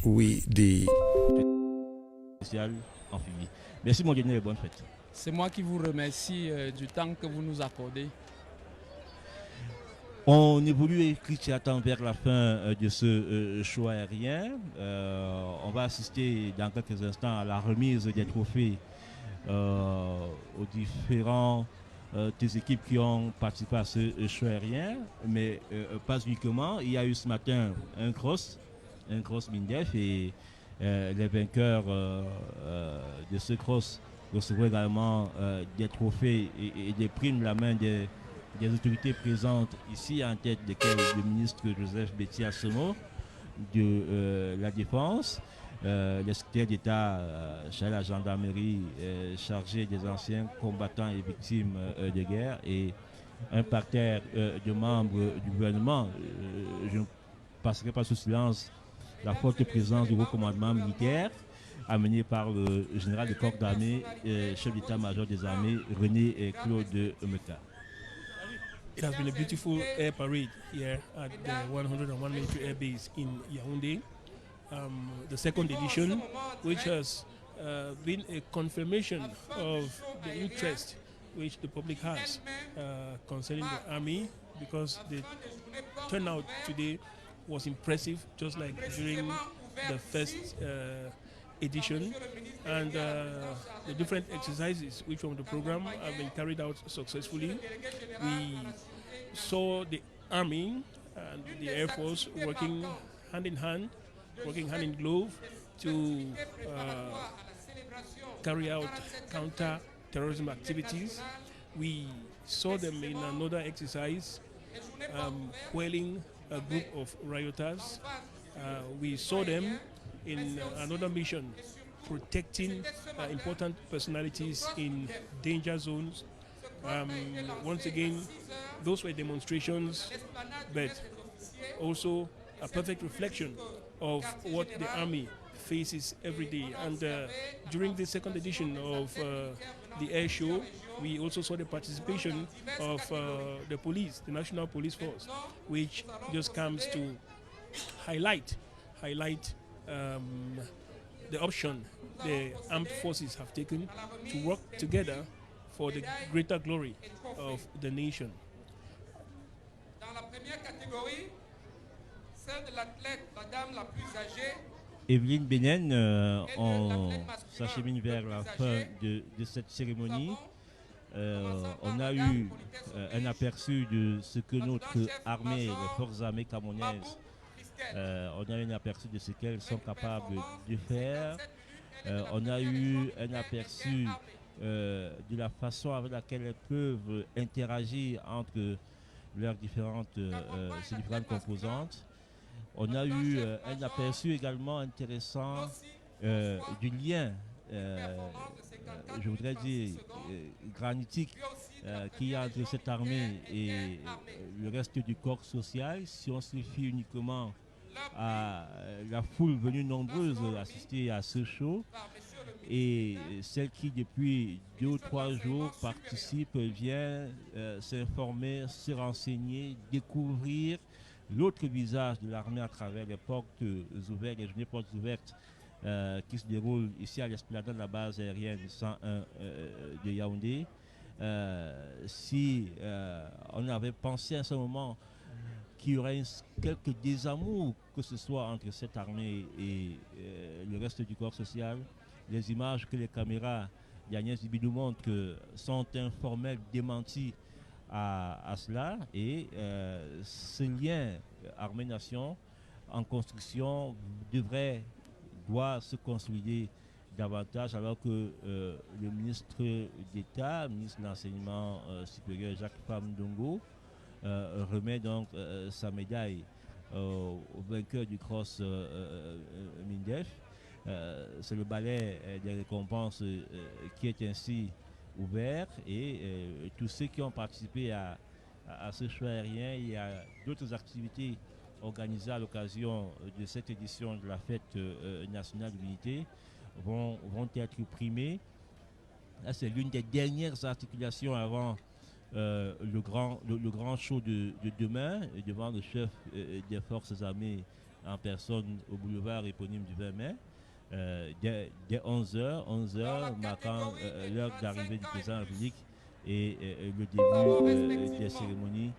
Oui, des spécial amphibie. Merci mon Dieu et bonne fête. C'est moi qui vous remercie du temps que vous nous accordez. On évolue Christian vers la fin de ce show aérien. On va assister dans quelques instants à la remise des trophées aux différents des équipes qui ont participé à ce show aérien, mais pas uniquement. Il y a eu ce matin un cross Mindef et les vainqueurs de ce cross recevront également des trophées et des primes de la main des autorités présentes ici, en tête desquelles le ministre Joseph Betty Assomo de la Défense, le secrétaire d'État chez la gendarmerie chargé des anciens combattants et victimes de guerre et un parterre de membres du gouvernement. Je ne passerai pas sous silence la forte présence du haut commandement militaire amené par le général de corps d'armée, chef d'état-major des armées, René Claude Meka. It has been a beautiful air parade here at the 101 Military Air Base in Yaoundé. The second edition, which has been a confirmation of the interest which the public has concerning the army, because the turnout today was impressive, just like during the first edition, and the different exercises which from the program have been carried out successfully. We saw the Army and the Air Force working hand in hand, working hand in glove to carry out counter-terrorism activities. We saw them in another exercise quelling a group of rioters. We saw them in another mission protecting important personalities in danger zones. Once again, those were demonstrations, but also a perfect reflection of what the army faces every day. And during the second edition of the air show, we also saw the participation of the police, the National Police Force, which just comes to highlight the option the armed forces have taken to work together for the greater glory of the nation. Dans la première catégorie, celle de l'athlète, la dame la plus âgée. Evelyne Benen, on s'achemine vers la fin de cette cérémonie. On a eu un aperçu de ce que notre armée, les forces armées camerounaises, on a eu un aperçu de ce qu'elles sont capables de faire. On a eu un aperçu de la façon avec laquelle elles peuvent interagir entre leurs différentes composantes. On a eu un aperçu également intéressant du lien, je voudrais dire, granitique qu'il y a entre cette armée et le reste du corps social. Si on se fie uniquement à la foule venue nombreuse assister à ce show, et celle qui depuis 2 ou 3 jours participe, vient s'informer, se renseigner, découvrir l'autre visage de l'armée à travers les portes ouvertes, les journées portes ouvertes qui se déroulent ici à l'esplanade de la base aérienne 101 de Yaoundé. Si on avait pensé à ce moment qu'il y aurait quelques désamours que ce soit entre cette armée et le reste du corps social, les images que les caméras d'Agnès Zibidou montrent sont informelles, démenties à cela, et ce lien armée-nation en construction doit se consolider davantage, alors que le ministre d'État, ministre de l'Enseignement supérieur Jacques Famdongo, remet donc sa médaille au vainqueur du cross Mindef. C'est le balai des récompenses qui est ainsi ouvert, et tous ceux qui ont participé à ce choix aérien, il y a d'autres activités organisées à l'occasion de cette édition de la fête nationale de l'unité vont être primés. Là, c'est l'une des dernières articulations avant le grand show de demain devant le chef des forces armées en personne au boulevard éponyme du 20 mai. Dès 11h marquant l'heure d'arrivée du président de la République et le début des cérémonies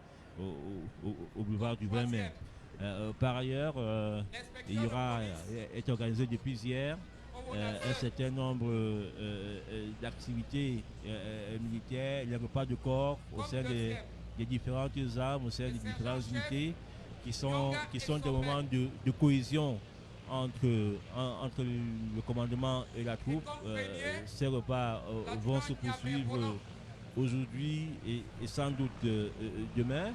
au boulevard du 20 mai. Par ailleurs, il y aura est organisé depuis hier un certain nombre d'activités militaires, les repas de corps au sein des différentes armes, au sein des différentes unités qui sont des moments de cohésion entre le commandement et la troupe. Ces repas vont se poursuivre aujourd'hui et sans doute demain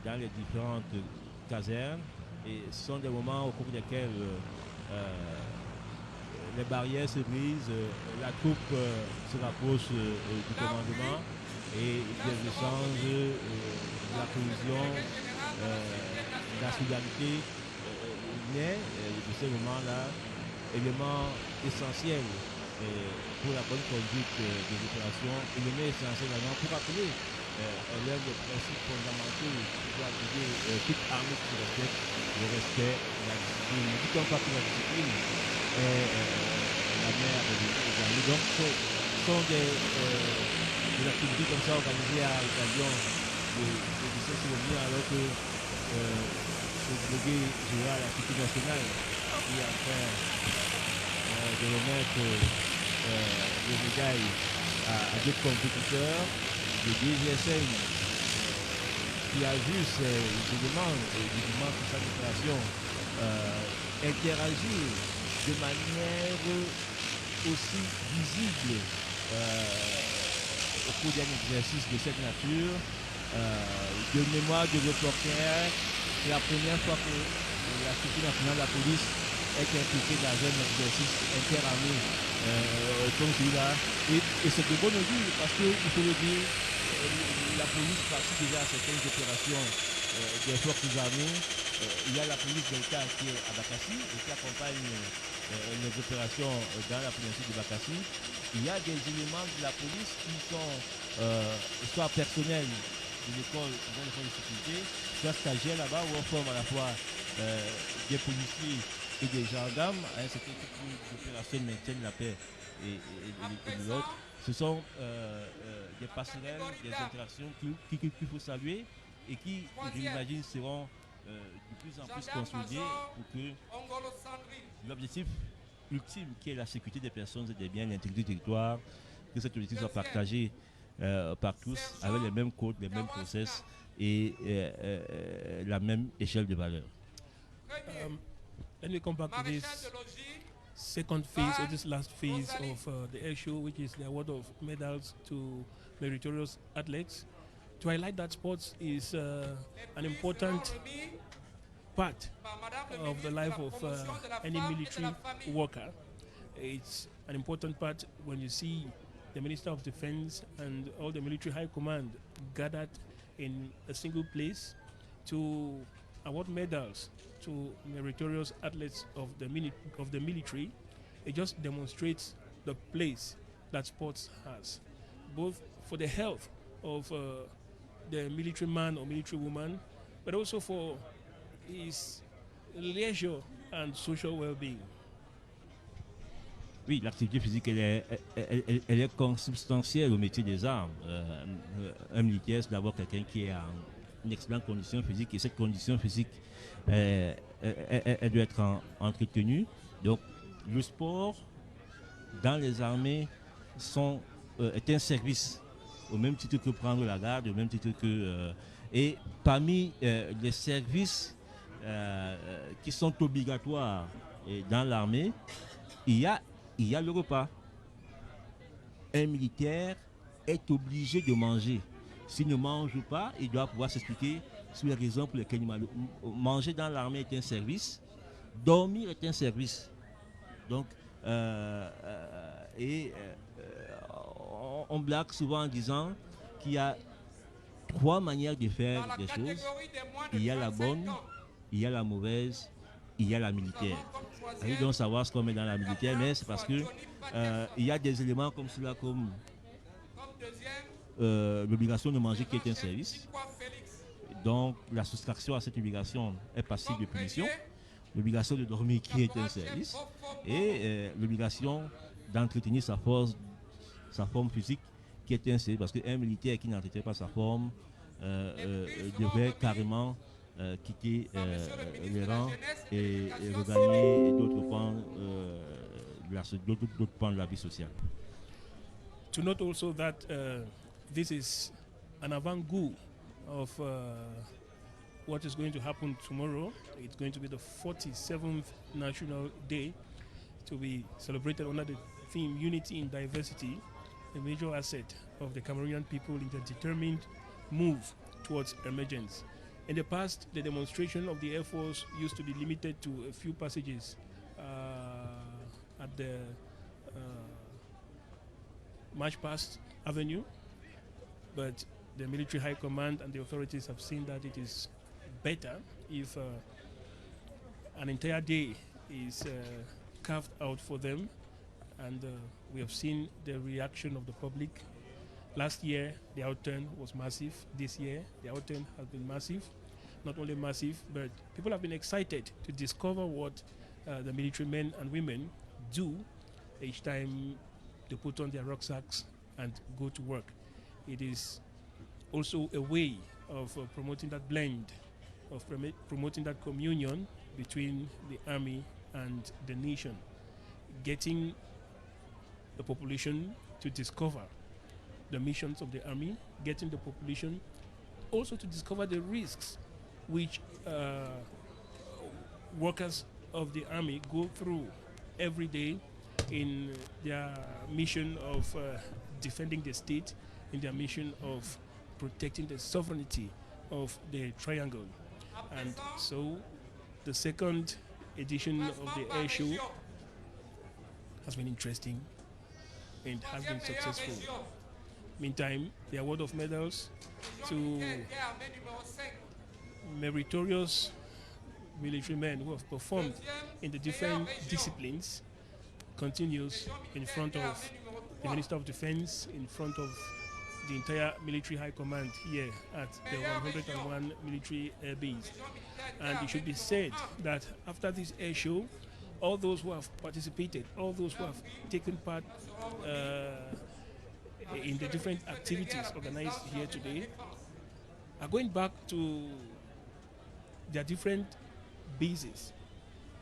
dans les différentes casernes. Et ce sont des moments au cours desquels les barrières se brisent, la troupe se rapproche du commandement et des échanges, la cohésion, la solidarité naît de ces moments-là, élément essentiel pour la bonne conduite des opérations, élément essentiel également pour rappeler l'un des principes fondamentaux qui doit guider toute armée qui respecte le respect de la discipline. Ne dit-on pas que la discipline est la mère des armées. Donc, ce sont des activités comme ça organisées à l'occasion de ces cérémonies, alors que le délégué général à la sécurité nationale qui est en train de remettre les médailles à d'autres compétiteurs, le DGSN qui a vu ces éléments du mouvement de sa déclaration interagir de manière aussi visible au cours d'un exercice de cette nature. De mémoire de reporter, c'est la première fois que la sécurité nationale de la police est impliquée dans un exercice interarmé comme celui-là. Et c'est de bonne augure parce qu'il faut le dire, la police participe déjà à certaines opérations des forces armées. Il y a la police d'État qui est à Bakassi et qui accompagne les opérations dans la péninsule de Bakassi. Il y a des éléments de la police qui sont soit personnels de l'école de sécurité, soit stagiaires là-bas où on forme à la fois des policiers et des gendarmes à un certain type d'opération de maintien de la paix et de l'autre. Ce sont des passerelles, des interactions qu'il faut saluer et qui, je l'imagine, seront de plus en plus consolidées pour que l'objectif ultime qui est la sécurité des personnes et des biens, l'intégrité du territoire, que cet objectif soit partagé par tous avec les mêmes codes, les mêmes process et la même échelle de valeur. Let me come back to this second phase or this last phase of the air show, which is the award of medals to meritorious athletes. To highlight that sports is an important part of the life of any military worker. It's an important part when you see the Minister of Defense and all the military high command gathered in a single place to award medals to meritorious athletes of the military. It just demonstrates the place that sports has, both for the health of the military man or military woman, but also for his leisure and social well-being. Oui, l'activité physique, elle est consubstantielle au métier des armes. Un militaire, c'est d'abord quelqu'un qui est en excellente condition physique, et cette condition physique, elle doit être entretenue. Donc, le sport dans les armées est un service, au même titre que prendre la garde, au même titre que... et parmi les services qui sont obligatoires dans l'armée, il y a le repas. Un militaire est obligé de manger. S'il ne mange pas, il doit pouvoir s'expliquer sur les raisons pour lesquelles il mange. Manger dans l'armée est un service, dormir est un service. Donc, on blague souvent en disant qu'il y a 3 manières de faire des choses. Il y a la bonne, il y a la mauvaise, il y a la militaire. Il doit savoir ce qu'on met dans la militaire, mais c'est parce que il y a des éléments comme cela, comme l'obligation de manger qui est un service. Donc la soustraction à cette obligation est passible de punition. l'obligation de dormir qui est un service, et l'obligation d'entretenir sa forme physique qui est un service, parce qu'un militaire qui n'entretient pas sa forme devait carrément quitter les rangs et regagner d'autres pans de la vie sociale. To note also that this is an avant-goût of what is going to happen tomorrow. It's going to be the 47th National Day to be celebrated under the theme Unity in Diversity, a major asset of the Cameroonian people in their determined move towards emergence. In the past, the demonstration of the Air Force used to be limited to a few passages at the March Past Avenue, but the military high command and the authorities have seen that it is better if an entire day is carved out for them, and we have seen the reaction of the public. Last year, the outturn was massive. This year, the outturn has been massive. Not only massive, but people have been excited to discover what the military men and women do each time they put on their rucksacks and go to work. It is also a way of promoting that blend, of promoting that communion between the army and the nation, getting the population to discover the missions of the army, getting the population also to discover the risks which workers of the army go through every day in their mission of defending the state, in their mission of protecting the sovereignty of the triangle. And so the second edition of the air show has been interesting and has been successful. Meantime, the award of medals to meritorious military men who have performed in the different disciplines continues in front of the Minister of Defense, in front of the entire military high command here at the 101 military air base. And it should be said that after this air show, all those who have participated, all those who have taken part in the different activities organized here today are going back to their different bases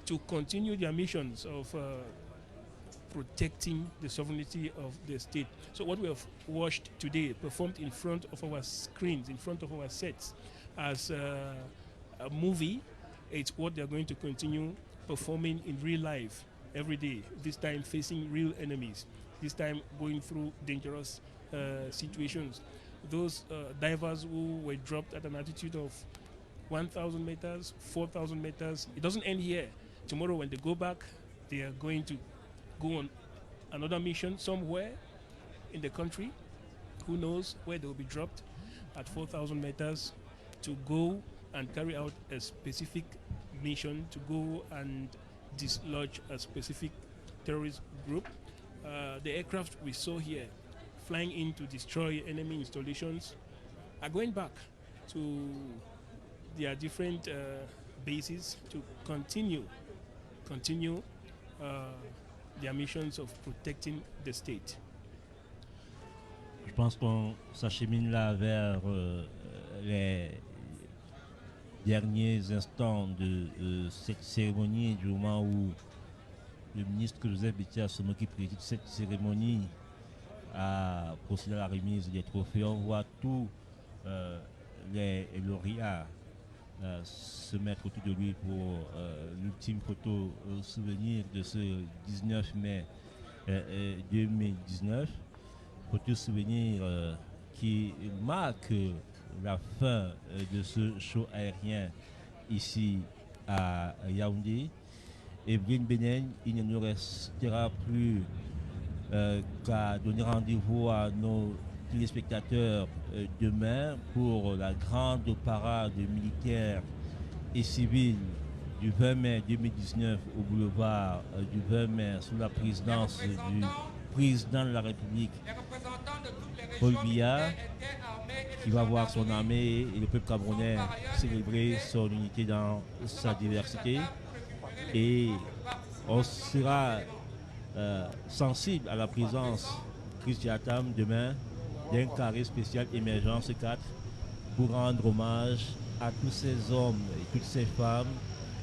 to continue their missions of protecting the sovereignty of the state. So what we have watched today, performed in front of our screens, in front of our sets, as a movie, it's what they're going to continue performing in real life every day, this time facing real enemies, this time going through dangerous situations. Those divers who were dropped at an altitude of 1,000 meters, 4,000 meters, it doesn't end here. Tomorrow when they go back, they are going to go on another mission somewhere in the country. Who knows where they will be dropped at 4,000 meters to go and carry out a specific mission, to go and dislodge a specific terrorist group. The aircraft we saw here flying in to destroy enemy installations are going back to their different bases to continue their missions of protecting the state. Je pense qu'on s'achemine là vers les derniers instants de cette cérémonie, du moment où le ministre Joseph Bettia Assomo, qui préside cette cérémonie, a procédé à la remise des trophées. On voit tous les lauréats se mettre autour de lui pour l'ultime photo souvenir de ce 19 mai 2019. Photo souvenir qui marque la fin de ce show aérien ici à Yaoundé. Et Brine Benen, il ne nous restera plus qu'à donner rendez-vous à nos téléspectateurs demain pour la grande parade militaire et civile du 20 mai 2019 au boulevard du 20 mai sous la présidence du président de la République, Paul Biya, qui va voir son armée et le peuple camerounais célébrer son unité dans sa diversité. et on sera sensible à la présence Christy Atam demain d'un carré spécial Émergence 4 pour rendre hommage à tous ces hommes et toutes ces femmes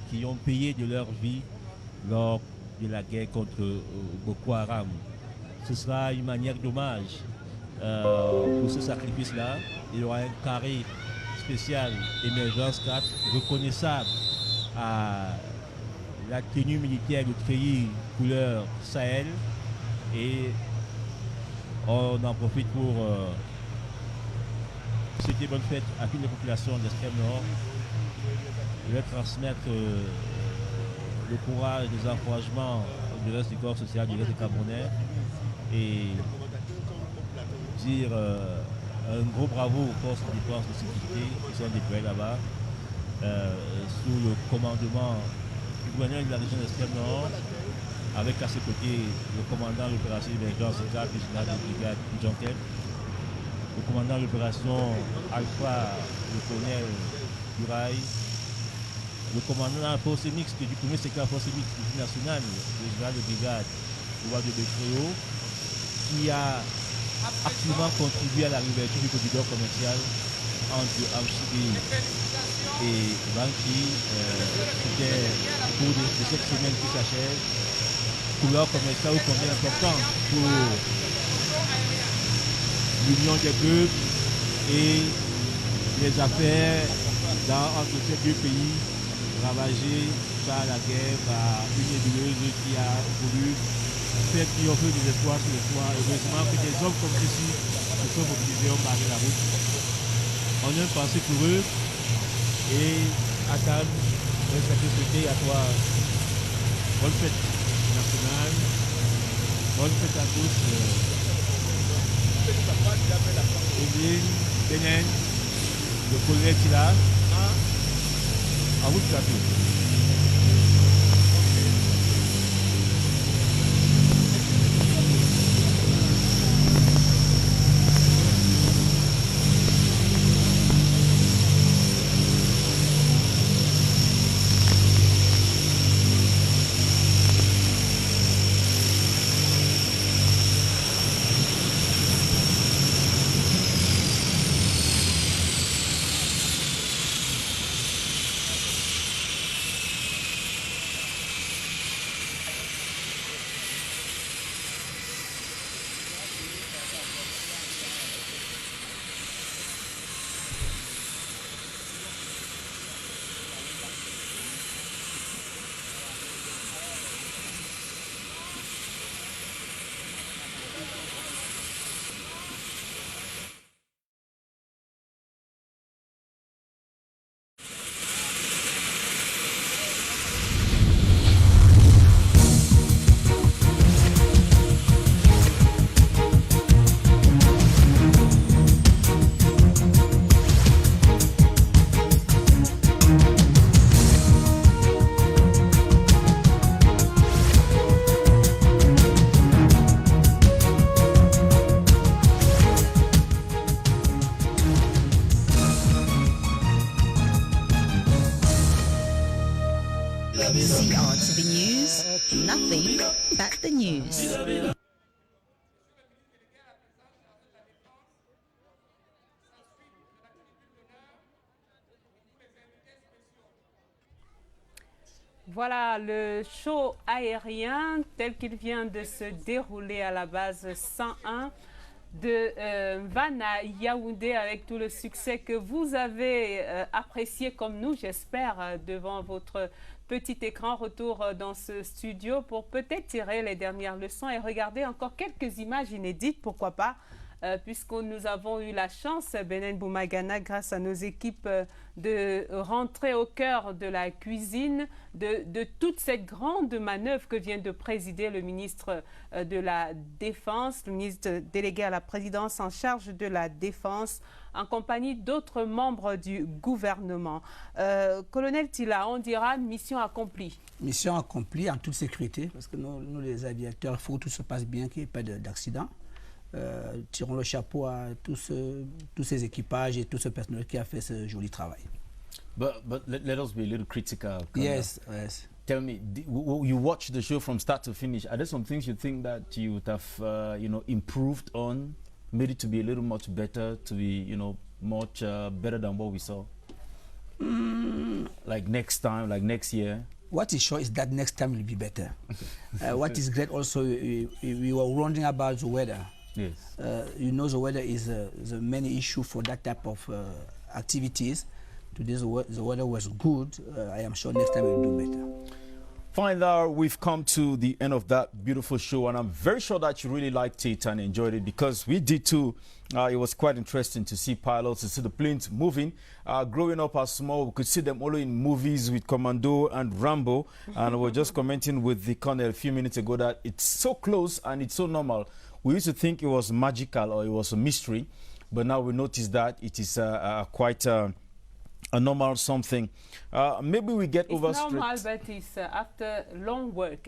qui ont payé de leur vie lors de la guerre contre Boko Haram. Ce sera une manière d'hommage pour ce sacrifice-là. Il y aura un carré spécial Émergence 4 reconnaissable à la tenue militaire de treillis couleur Sahel, et on en profite pour souhaiter bonne fête à toutes les populations de l'extrême nord, et leur transmettre le courage, les encouragements du reste du corps social, du reste des Camerounais, et dire un gros bravo aux forces de défense de sécurité qui sont déployées là-bas sous le commandement du gouverneur de la région d'Extrême Nord, avec à ses côtés le commandant de l'opération Émergence 4, le général de brigade Jonquet, le commandant de l'opération Alpha, le colonel Duraï, le commandant de la force mixte du premier secteur force mixte nationale, le général de brigade Roi de Bétréo, qui a activement contribué à la réouverture du corridor commercial entre Amchidi et Banki. C'était au cours de cette semaine qui s'achève. Couloir commercial combien important pour l'union des peuples et les affaires entre ces deux pays ravagés par la guerre, par une nébuleuse qui a voulu faire triompher des espoirs sur les toits. Heureusement que des hommes comme ceci se sont mobilisés, ont barré la route. On a une pensée pour eux, et à Tam, je vais souhaiter à toi bonne fête nationale, bonne fête à tous. Evelyne, Benen, le colonel Tila, à vous de plateau. The art of the news, nothing but the news. Voilà le show aérien tel qu'il vient de se dérouler à la base 101 de Vannes à Yaoundé, avec tout le succès que vous avez apprécié comme nous, j'espère, devant votre petit écran. Retour dans ce studio pour peut-être tirer les dernières leçons et regarder encore quelques images inédites, pourquoi pas, puisque nous avons eu la chance, Benen Boumagana, grâce à nos équipes, de rentrer au cœur de la cuisine, de toute cette grande manœuvre que vient de présider le ministre de la Défense, le ministre délégué à la présidence en charge de la Défense, en compagnie d'autres membres du gouvernement. Colonel Tila, on dira mission accomplie. Mission accomplie en toute sécurité, parce que nous les aviateurs, il faut que tout se passe bien, qu'il n'y ait pas d'accident. Tirons le chapeau à tous ces équipages et tout ce personnel qui a fait ce joli travail. But let us be a little critical. Yes. tell me, you watched the show from start to finish. Are there some things you think that you would have, improved on, made it to be a little much better, to be, much better than what we saw? Like next time, like next year? What is sure is that next time will be better. What is great also, we were wondering about the weather. Yes. The weather is the main issue for that type of activities. Today the weather was good. I am sure next time we'll do better. Fine, now we've come to the end of that beautiful show, and I'm very sure that you really liked it and enjoyed it, because we did too. It was quite interesting to see pilots, to see the planes moving. Growing up as small, we could see them only in movies with Commando and Rambo. And we were just commenting with the Colonel a few minutes ago that it's so close and it's so normal. We used to think it was magical or it was a mystery, but now we notice that it is quite a normal something. Maybe we get over. It's normal, but it's after long work.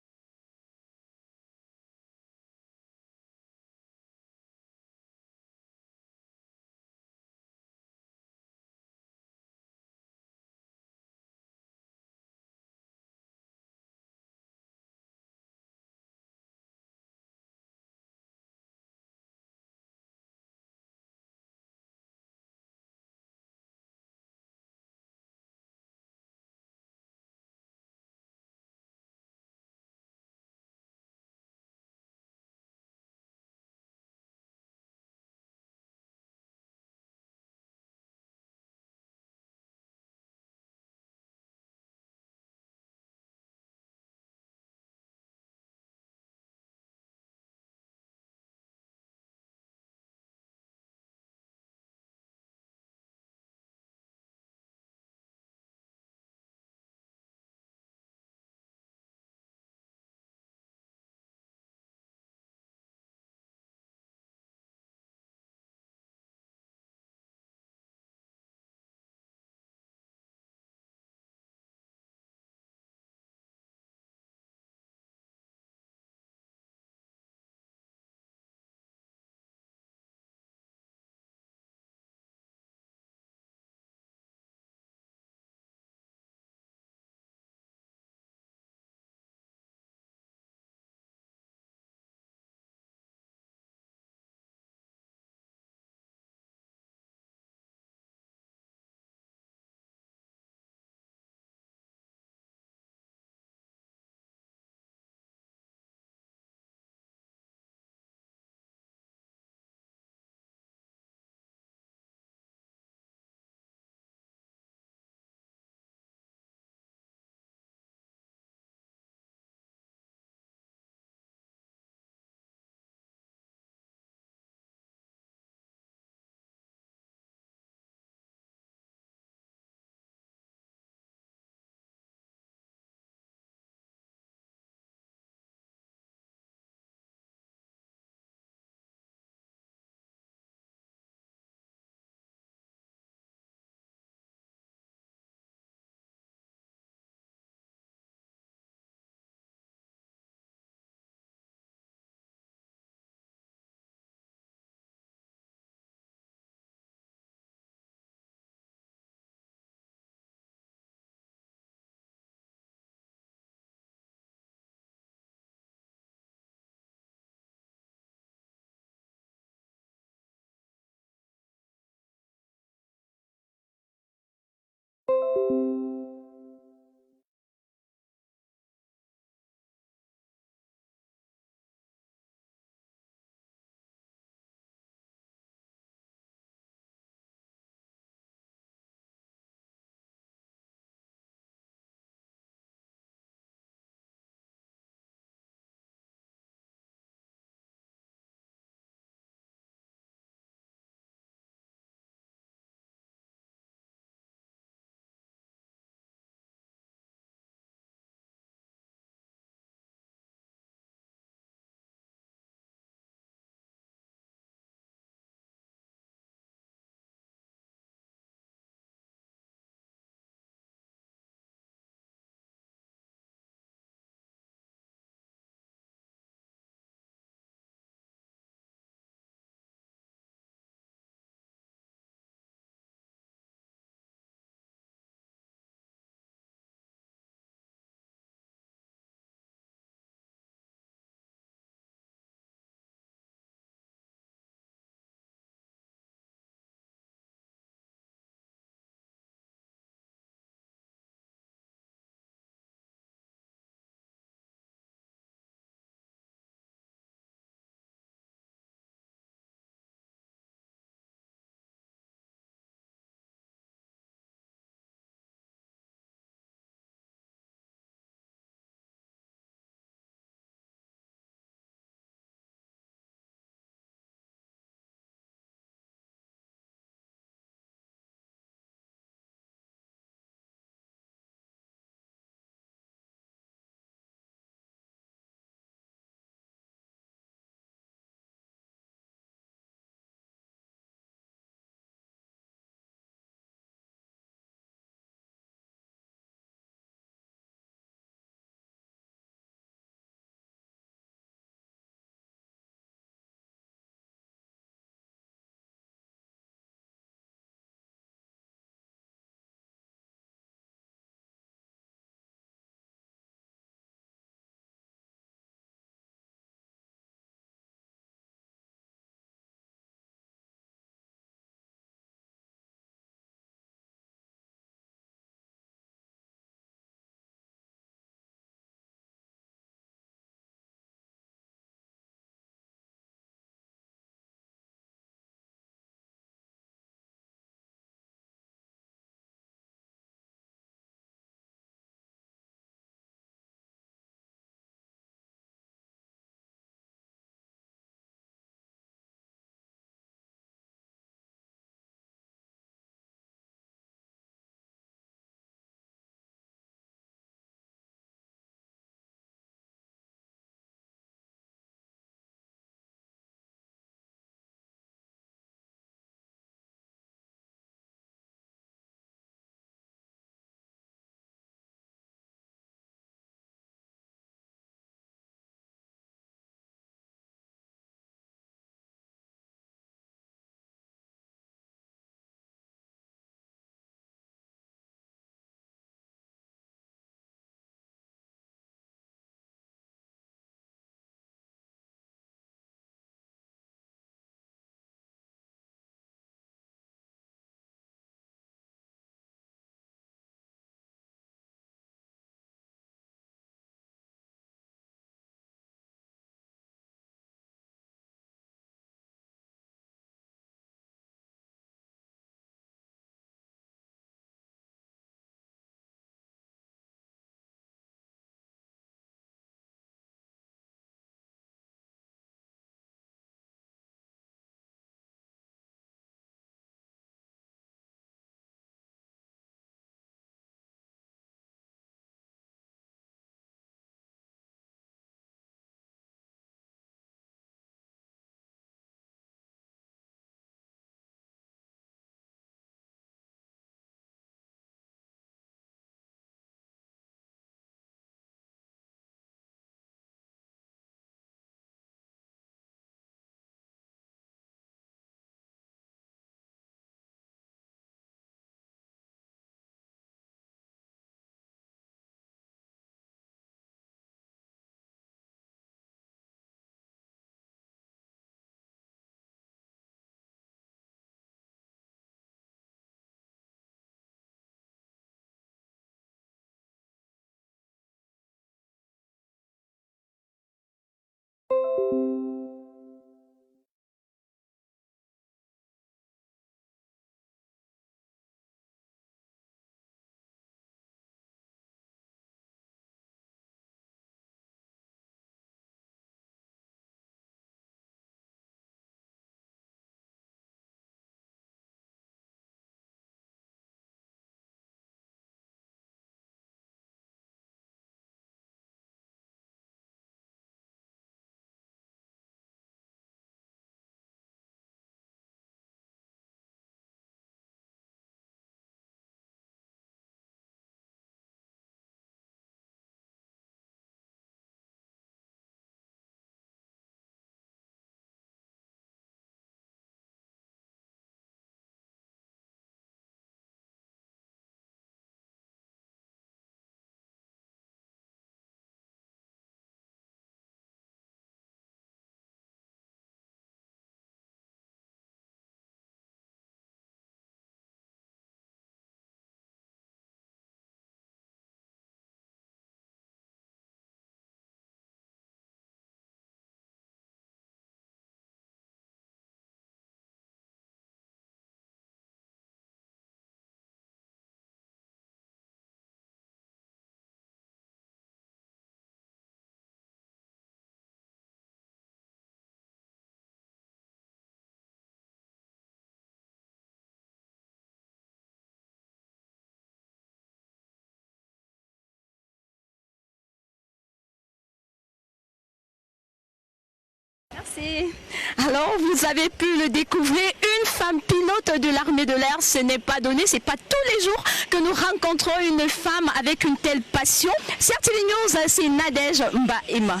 Merci. Alors, vous avez pu le découvrir, une femme pilote de l'armée de l'air, ce n'est pas donné, c'est pas tous les jours que nous rencontrons une femme avec une telle passion. CRTV News, c'est Nadège Mbaema.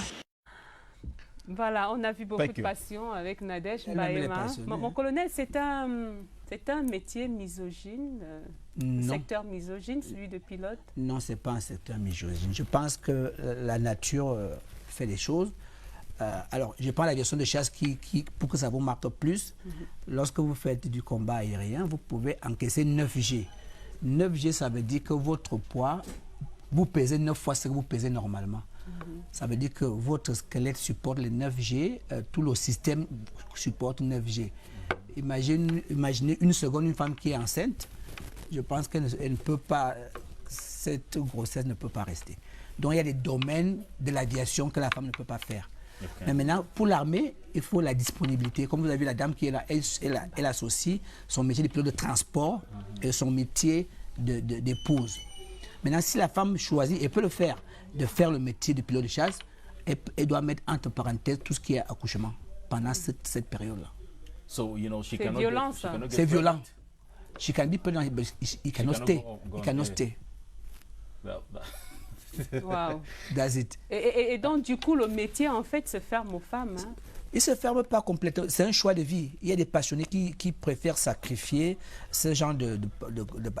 Voilà, on a vu beaucoup de passion avec Nadège Mbaema. Mon colonel, c'est un métier misogyne, secteur misogyne, celui de pilote? Non, ce n'est pas un secteur misogyne. Je pense que la nature fait des choses. Alors, je prends l'aviation de chasse pour que ça vous marque plus. Lorsque vous faites du combat aérien, vous pouvez encaisser 9 G. 9 G, ça veut dire que votre poids, vous pesez 9 fois ce que vous pesez normalement. Ça veut dire que votre squelette supporte les 9 G, tout le système supporte 9 G. Imaginez une seconde une femme qui est enceinte, je pense qu'elle ne peut pas, cette grossesse ne peut pas rester. Donc il y a des domaines de l'aviation que la femme ne peut pas faire. Okay. Mais maintenant, pour l'armée, il faut la disponibilité. Comme vous avez vu la dame qui est là, elle associe son métier de pilote de transport et son métier d'épouse. Maintenant, si la femme choisit, elle peut le faire, de faire le métier de pilote de chasse, elle doit mettre entre parenthèses tout ce qui est accouchement pendant cette période-là. So, you know, c'est violent, ça. C'est violent. She can be pregnant, but he cannot stay. He cannot stay. Wow. That's it. Et donc, du coup, le métier, en fait, se ferme aux femmes. Hein? Il ne se ferme pas complètement. C'est un choix de vie. Il y a des passionnés qui préfèrent sacrifier ce genre il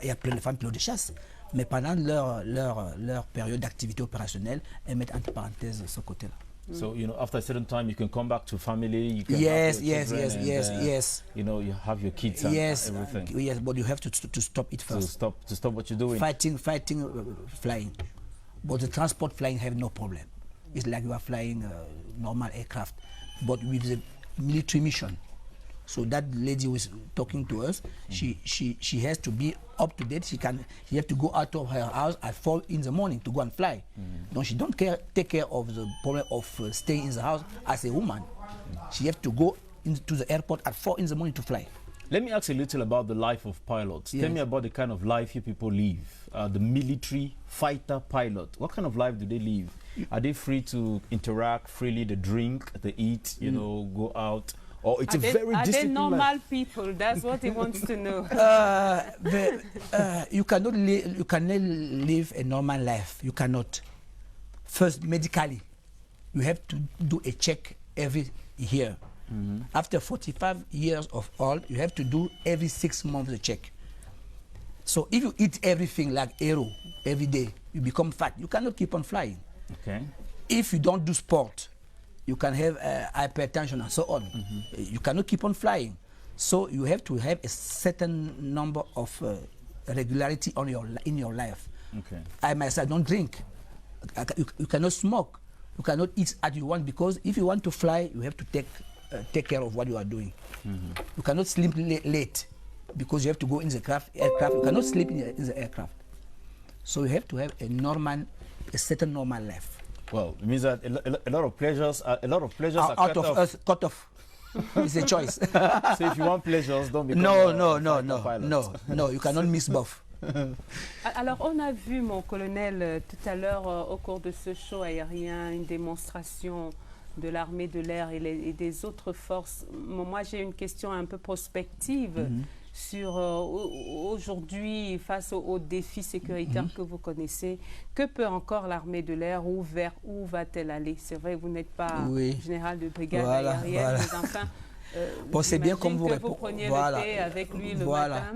y a plein de femmes pilotes de chasse. Mais pendant leur période d'activité opérationnelle, elles mettent entre parenthèses ce côté-là. So, you know, after a certain time, you can come back to family. You can yes. You know, you have your kids and everything. Yes, but you have to stop it first. To stop what you're doing. Fighting, flying. But the transport flying have no problem. It's like you are flying normal aircraft, but with the military mission. So that lady who is talking to us, she has to be up to date. She has to go out of her house at 4 in the morning to go and fly. No, she don't take care of the problem of staying in the house as a woman. She has to go into the airport at 4 in the morning to fly. Let me ask a little about the life of pilots. Yes. Tell me about the kind of life you people live. The military fighter pilot. What kind of life do they live? Are they free to interact freely? They drink, they eat, you know, go out? Or it's are they normal people? That's what he wants to know. You cannot live a normal life. You cannot. First, medically, you have to do a check every year. After 45 years of old, you have to do every 6 months a check. So if you eat everything like arrow every day, you become fat. You cannot keep on flying. Okay. If you don't do sport, you can have hypertension and so on. You cannot keep on flying. So you have to have a certain number of regularity in your life. Okay. I myself don't drink. You cannot smoke. You cannot eat as you want, because if you want to fly, you have to take care of what you are doing. You cannot sleep late because you have to go in the aircraft. You cannot sleep in the aircraft. So you have to have a certain normal life. Well, it means that a lot of pleasures are cut off. It's a choice. So if you want pleasures, don't become No, you cannot miss both. Alors, on a vu, mon colonel, tout à l'heure, au cours de ce show aérien, une démonstration de l'armée de l'air et des autres forces. Moi, j'ai une question un peu prospective sur aujourd'hui, face aux défis sécuritaires que vous connaissez. Que peut encore l'armée de l'air, ou vers où va-t-elle aller? C'est vrai, vous n'êtes pas général de brigade aérienne, mais enfin... Bon, c'est bien comme vous répondez. Vous preniez le thé avec lui le matin.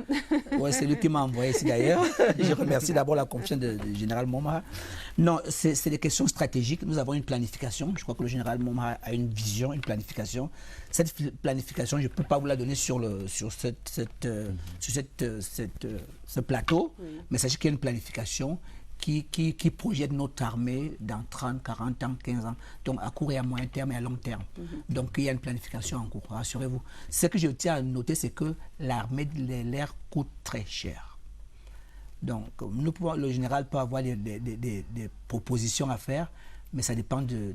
Oui, c'est lui qui m'a envoyé ici d'ailleurs. Je remercie d'abord la confiance du général Momara. Non, c'est des questions stratégiques. Nous avons une planification. Je crois que le général Momara a une vision, une planification. Cette planification, je ne peux pas vous la donner sur ce plateau, mais sachez qu'il y a une planification qui projette notre armée dans 30, 40 ans, 15 ans, donc à court et à moyen terme et à long terme. Donc il y a une planification en cours, rassurez-vous. Ce que je tiens à noter, c'est que l'armée de l'air coûte très cher. Donc le général peut avoir des propositions à faire, mais ça dépend de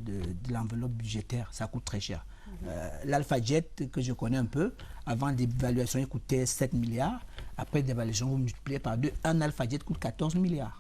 l'enveloppe budgétaire, ça coûte très cher. L'Alpha Jet, que je connais un peu, avant d'évaluation, il coûtait 7 milliards. Après d'évaluation, vous multipliez par 2, un Alpha Jet coûte 14 milliards.